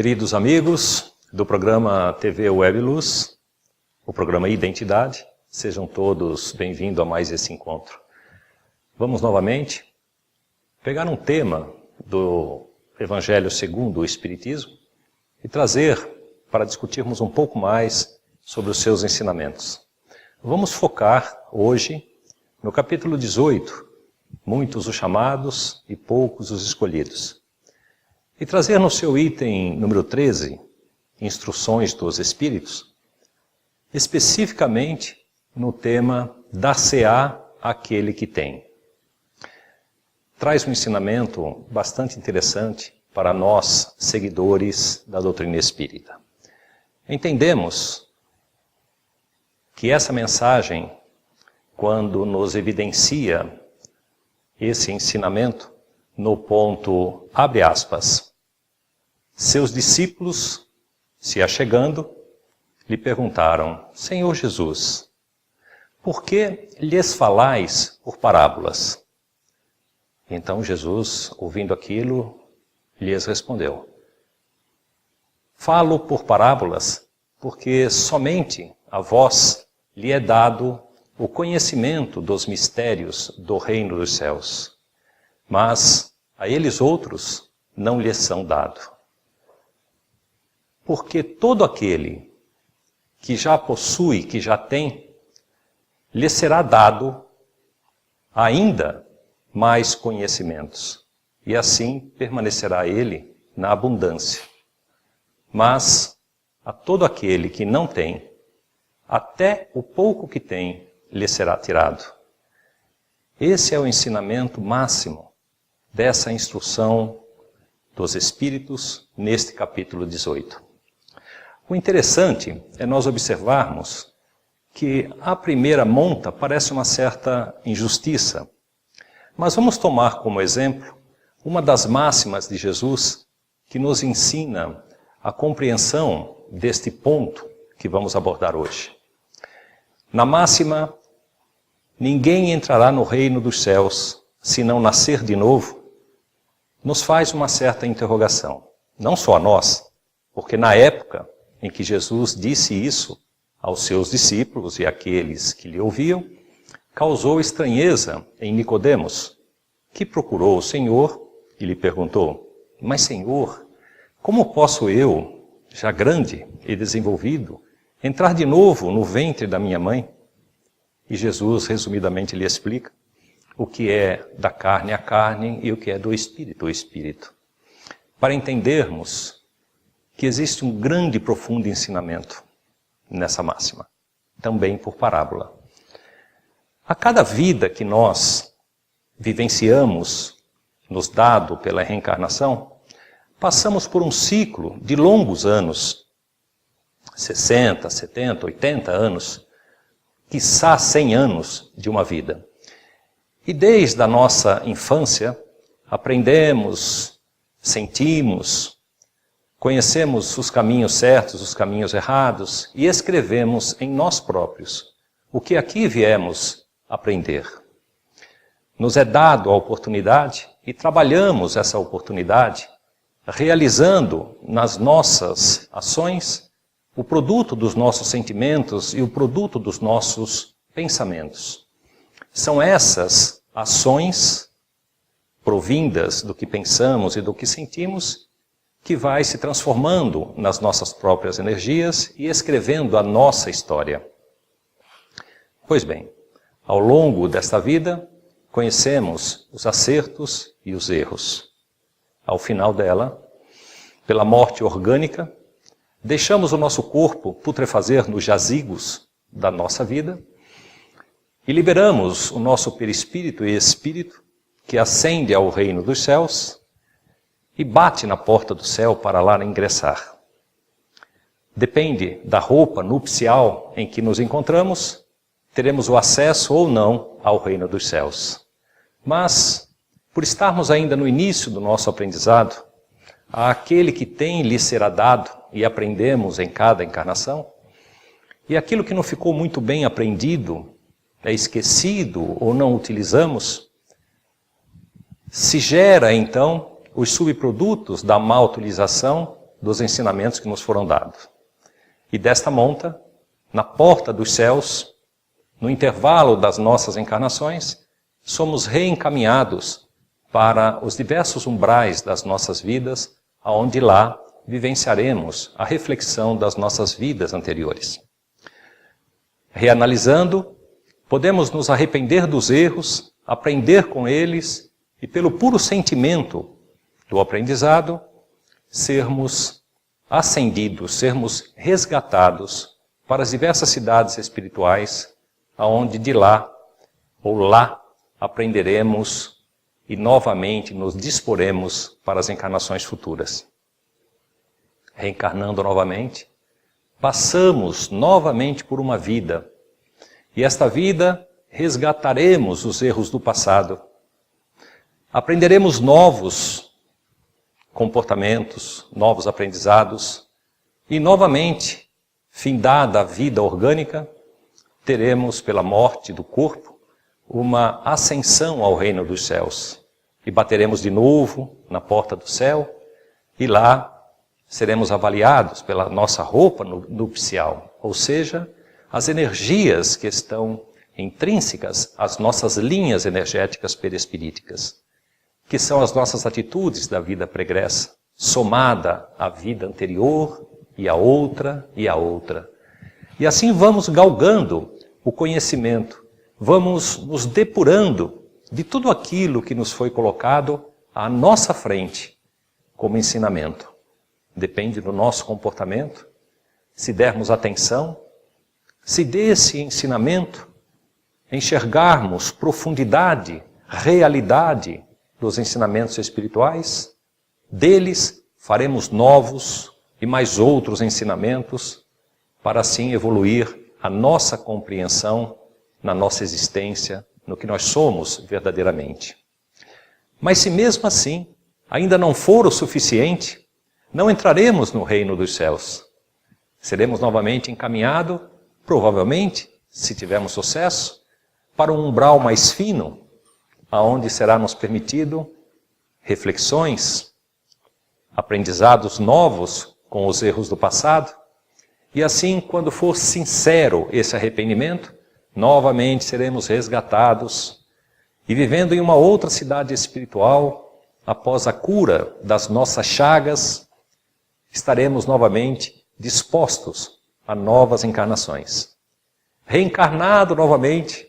Queridos amigos do programa TV Web Luz, o programa Identidade, sejam todos bem-vindos a mais esse encontro. Vamos novamente pegar um tema do Evangelho segundo o Espiritismo e trazer para discutirmos um pouco mais sobre os seus ensinamentos. Vamos focar hoje no capítulo 18, muitos os chamados e poucos os escolhidos. E trazer no seu item número 13, Instruções dos Espíritos, especificamente no tema dar-se-á aquele que tem. Traz um ensinamento bastante interessante para nós, seguidores da doutrina espírita. Entendemos que essa mensagem, quando nos evidencia esse ensinamento, no ponto, abre aspas, seus discípulos, se achegando, lhe perguntaram, Senhor Jesus, por que lhes falais por parábolas? Então Jesus, ouvindo aquilo, lhes respondeu, falo por parábolas porque somente a vós lhe é dado o conhecimento dos mistérios do reino dos céus, mas a eles outros não lhes são dados. Porque todo aquele que já possui, que já tem, lhe será dado ainda mais conhecimentos, e assim permanecerá ele na abundância. Mas a todo aquele que não tem, até o pouco que tem, lhe será tirado. Esse é o ensinamento máximo dessa instrução dos Espíritos neste capítulo 18. O interessante é nós observarmos que à primeira monta parece uma certa injustiça, mas vamos tomar como exemplo uma das máximas de Jesus que nos ensina a compreensão deste ponto que vamos abordar hoje. Na máxima, ninguém entrará no reino dos céus se não nascer de novo, nos faz uma certa interrogação. Não só a nós, porque na época em que Jesus disse isso aos seus discípulos e àqueles que lhe ouviam, causou estranheza em Nicodemos, que procurou o Senhor e lhe perguntou, mas Senhor, como posso eu, já grande e desenvolvido, entrar de novo no ventre da minha mãe? E Jesus, resumidamente, lhe explica o que é da carne a carne e o que é do espírito o espírito. Para entendermos que existe um grande e profundo ensinamento nessa máxima, também por parábola. A cada vida que nós vivenciamos, nos dado pela reencarnação, passamos por um ciclo de longos anos, 60, 70, 80 anos, quiçá 100 anos de uma vida. E desde a nossa infância, aprendemos, sentimos, conhecemos os caminhos certos, os caminhos errados e escrevemos em nós próprios o que aqui viemos aprender. Nos é dado a oportunidade e trabalhamos essa oportunidade realizando nas nossas ações o produto dos nossos sentimentos e o produto dos nossos pensamentos. São essas ações provindas do que pensamos e do que sentimos que vai se transformando nas nossas próprias energias e escrevendo a nossa história. Pois bem, ao longo desta vida, conhecemos os acertos e os erros. Ao final dela, pela morte orgânica, deixamos o nosso corpo putrefazer nos jazigos da nossa vida e liberamos o nosso perispírito e espírito, que ascende ao reino dos céus, e bate na porta do céu para lá ingressar. Depende da roupa nupcial em que nos encontramos, teremos o acesso ou não ao reino dos céus. Mas, por estarmos ainda no início do nosso aprendizado, àquele que tem lhe será dado e aprendemos em cada encarnação, e aquilo que não ficou muito bem aprendido, é esquecido ou não utilizamos, se gera então os subprodutos da má utilização dos ensinamentos que nos foram dados. E desta monta, na porta dos céus, no intervalo das nossas encarnações, somos reencaminhados para os diversos umbrais das nossas vidas, aonde lá vivenciaremos a reflexão das nossas vidas anteriores. Reanalisando, podemos nos arrepender dos erros, aprender com eles e, pelo puro sentimento do aprendizado, sermos ascendidos, sermos resgatados para as diversas cidades espirituais, aonde de lá ou lá aprenderemos e novamente nos disporemos para as encarnações futuras. Reencarnando novamente, passamos novamente por uma vida, e esta vida resgataremos os erros do passado, aprenderemos novos comportamentos, novos aprendizados, e novamente, findada a vida orgânica, teremos pela morte do corpo uma ascensão ao reino dos céus, e bateremos de novo na porta do céu, e lá seremos avaliados pela nossa roupa nupcial, ou seja, as energias que estão intrínsecas às nossas linhas energéticas perispiríticas, que são as nossas atitudes da vida pregressa, somada à vida anterior e à outra e à outra. E assim vamos galgando o conhecimento, vamos nos depurando de tudo aquilo que nos foi colocado à nossa frente como ensinamento. Depende do nosso comportamento, se dermos atenção, se desse ensinamento enxergarmos profundidade, realidade dos ensinamentos espirituais, deles faremos novos e mais outros ensinamentos para assim evoluir a nossa compreensão na nossa existência, no que nós somos verdadeiramente. Mas se mesmo assim ainda não for o suficiente, não entraremos no reino dos céus. Seremos novamente encaminhados, provavelmente, se tivermos sucesso, para um umbral mais fino, aonde será nos permitido reflexões, aprendizados novos com os erros do passado, e assim, quando for sincero esse arrependimento, novamente seremos resgatados e vivendo em uma outra cidade espiritual, após a cura das nossas chagas, estaremos novamente dispostos a novas encarnações. Reencarnado novamente,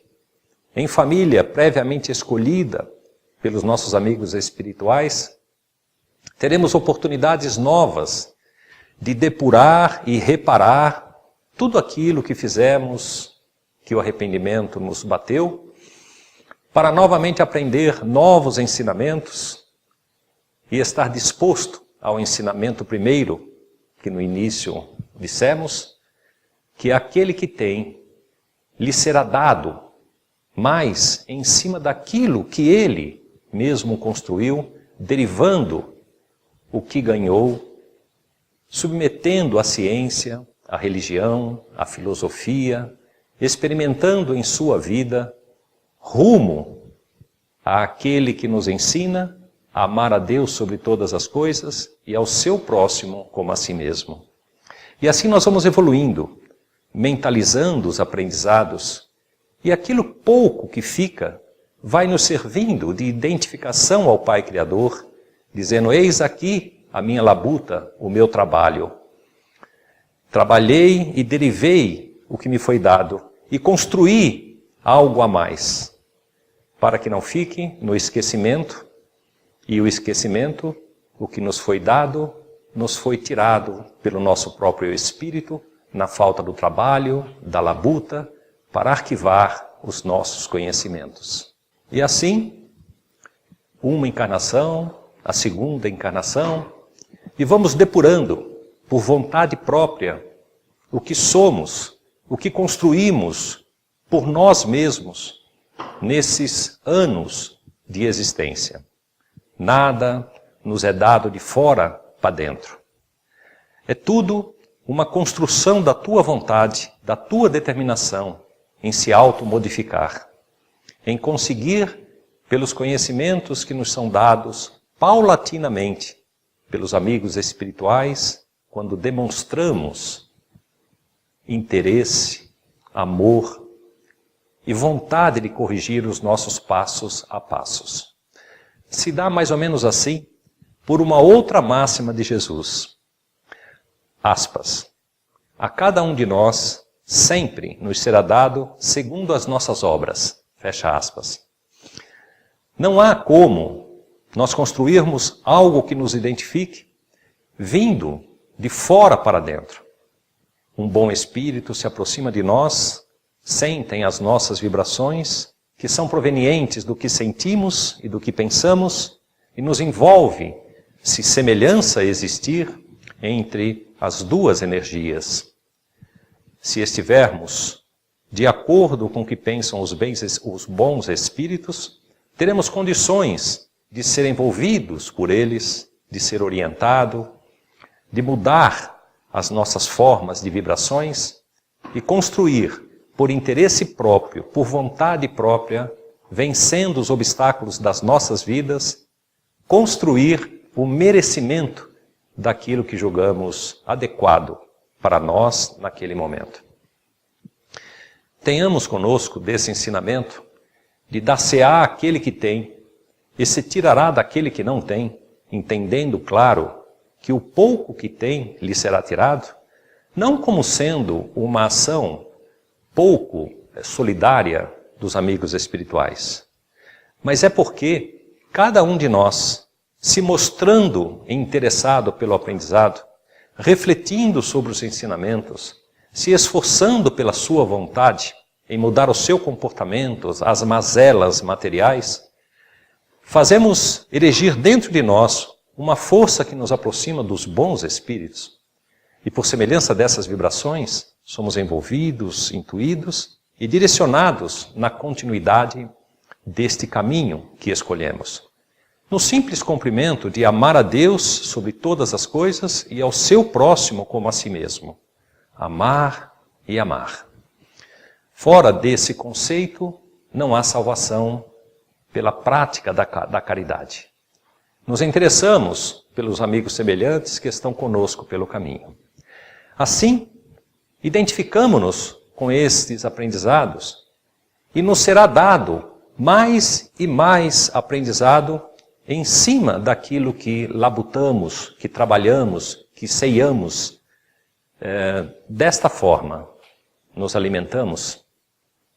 em família previamente escolhida pelos nossos amigos espirituais, teremos oportunidades novas de depurar e reparar tudo aquilo que fizemos, que o arrependimento nos bateu, para novamente aprender novos ensinamentos e estar disposto ao ensinamento primeiro, que no início dissemos, que aquele que tem, lhe será dado, mas em cima daquilo que ele mesmo construiu, derivando o que ganhou, submetendo a ciência, a religião, a filosofia, experimentando em sua vida, rumo àquele que nos ensina a amar a Deus sobre todas as coisas e ao seu próximo como a si mesmo. E assim nós vamos evoluindo, mentalizando os aprendizados, e aquilo pouco que fica vai nos servindo de identificação ao Pai Criador, dizendo: eis aqui a minha labuta, o meu trabalho. Trabalhei e derivei o que me foi dado, e construí algo a mais, para que não fique no esquecimento, e o esquecimento, o que nos foi dado, nos foi tirado pelo nosso próprio espírito, na falta do trabalho, da labuta, para arquivar os nossos conhecimentos. E assim, uma encarnação, a segunda encarnação, e vamos depurando, por vontade própria, o que somos, o que construímos por nós mesmos, nesses anos de existência. Nada nos é dado de fora para dentro. É tudo uma construção da tua vontade, da tua determinação em se automodificar, em conseguir, pelos conhecimentos que nos são dados paulatinamente, pelos amigos espirituais, quando demonstramos interesse, amor e vontade de corrigir os nossos passos a passos. Se dá mais ou menos assim por uma outra máxima de Jesus. Aspas. A cada um de nós sempre nos será dado segundo as nossas obras. Fecha aspas. Não há como nós construirmos algo que nos identifique vindo de fora para dentro. Um bom espírito se aproxima de nós, sentem as nossas vibrações, que são provenientes do que sentimos e do que pensamos, e nos envolve, se semelhança existir, entre as duas energias. Se estivermos de acordo com o que pensam os bons espíritos, teremos condições de ser envolvidos por eles, de ser orientado, de mudar as nossas formas de vibrações e construir, por interesse próprio, por vontade própria, vencendo os obstáculos das nossas vidas, construir o merecimento daquilo que julgamos adequado para nós naquele momento. Tenhamos conosco desse ensinamento de dar-se-á aquele que tem e se tirará daquele que não tem, entendendo, claro, que o pouco que tem lhe será tirado, não como sendo uma ação pouco solidária dos amigos espirituais, mas é porque cada um de nós, se mostrando interessado pelo aprendizado, refletindo sobre os ensinamentos, se esforçando pela sua vontade em mudar o seu comportamento, as mazelas materiais, fazemos erigir dentro de nós uma força que nos aproxima dos bons espíritos. E por semelhança dessas vibrações, somos envolvidos, intuídos e direcionados na continuidade deste caminho que escolhemos. No simples cumprimento de amar a Deus sobre todas as coisas e ao seu próximo como a si mesmo. Amar e amar. Fora desse conceito, não há salvação pela prática da caridade. Nos interessamos pelos amigos semelhantes que estão conosco pelo caminho. Assim, identificamo-nos com estes aprendizados e nos será dado mais e mais aprendizado em cima daquilo que labutamos, que trabalhamos, que ceiamos. Desta forma, nos alimentamos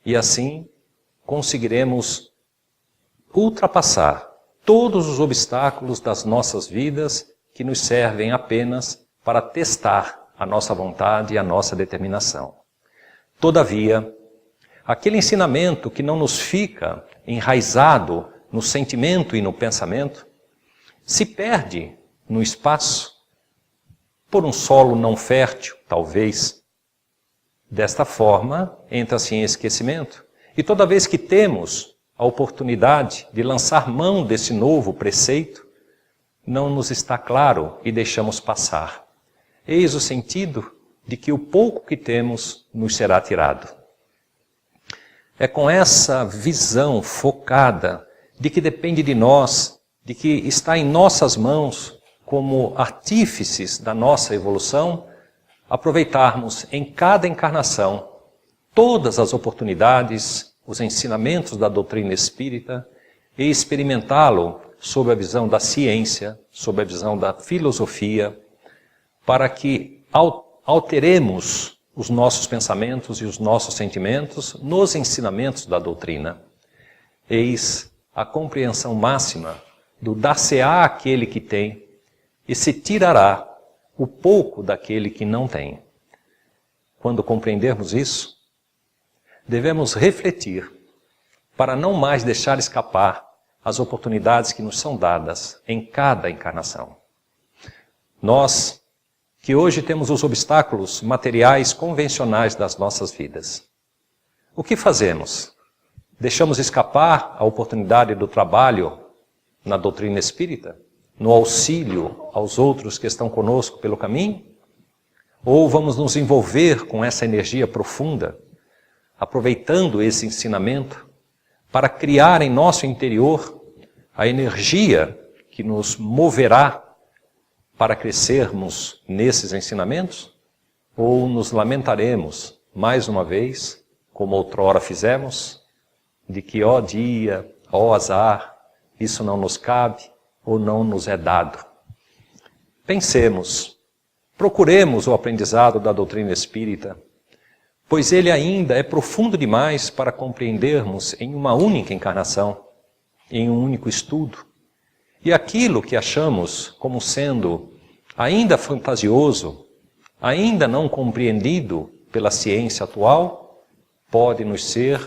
e assim conseguiremos ultrapassar todos os obstáculos das nossas vidas que nos servem apenas para testar a nossa vontade e a nossa determinação. Todavia, aquele ensinamento que não nos fica enraizado no sentimento e no pensamento, se perde no espaço, por um solo não fértil, talvez. Desta forma, entra-se em esquecimento, e toda vez que temos a oportunidade de lançar mão desse novo preceito, não nos está claro e deixamos passar. Eis o sentido de que o pouco que temos nos será tirado. É com essa visão focada de que depende de nós, de que está em nossas mãos, como artífices da nossa evolução, aproveitarmos em cada encarnação todas as oportunidades, os ensinamentos da doutrina espírita e experimentá-lo sob a visão da ciência, sob a visão da filosofia, para que alteremos os nossos pensamentos e os nossos sentimentos nos ensinamentos da doutrina. Eis a compreensão máxima do dar-se-á àquele que tem e se tirará o pouco daquele que não tem. Quando compreendermos isso, devemos refletir para não mais deixar escapar as oportunidades que nos são dadas em cada encarnação. Nós, que hoje temos os obstáculos materiais convencionais das nossas vidas, o que fazemos? Deixamos escapar a oportunidade do trabalho na doutrina espírita? No auxílio aos outros que estão conosco pelo caminho? Ou vamos nos envolver com essa energia profunda, aproveitando esse ensinamento para criar em nosso interior a energia que nos moverá para crescermos nesses ensinamentos? Ou nos lamentaremos, mais uma vez, como outrora fizemos, de que, ó dia, ó azar, isso não nos cabe ou não nos é dado? Pensemos, procuremos o aprendizado da doutrina espírita, pois ele ainda é profundo demais para compreendermos em uma única encarnação, em um único estudo. E aquilo que achamos como sendo ainda fantasioso, ainda não compreendido pela ciência atual, pode nos ser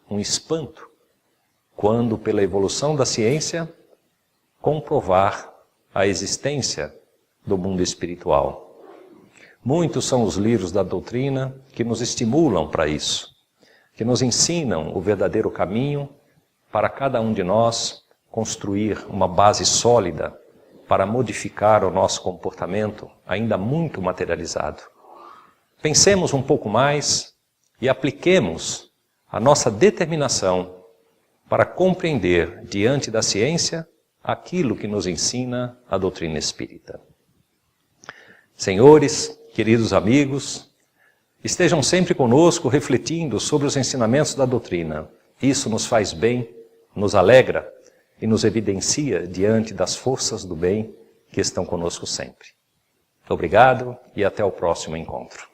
um espanto, quando pela evolução da ciência comprovar a existência do mundo espiritual. Muitos são os livros da doutrina que nos estimulam para isso, que nos ensinam o verdadeiro caminho para cada um de nós construir uma base sólida para modificar o nosso comportamento ainda muito materializado. Pensemos um pouco mais e apliquemos a nossa determinação para compreender diante da ciência aquilo que nos ensina a doutrina espírita. Senhores, queridos amigos, estejam sempre conosco refletindo sobre os ensinamentos da doutrina. Isso nos faz bem, nos alegra e nos evidencia diante das forças do bem que estão conosco sempre. Obrigado e até o próximo encontro.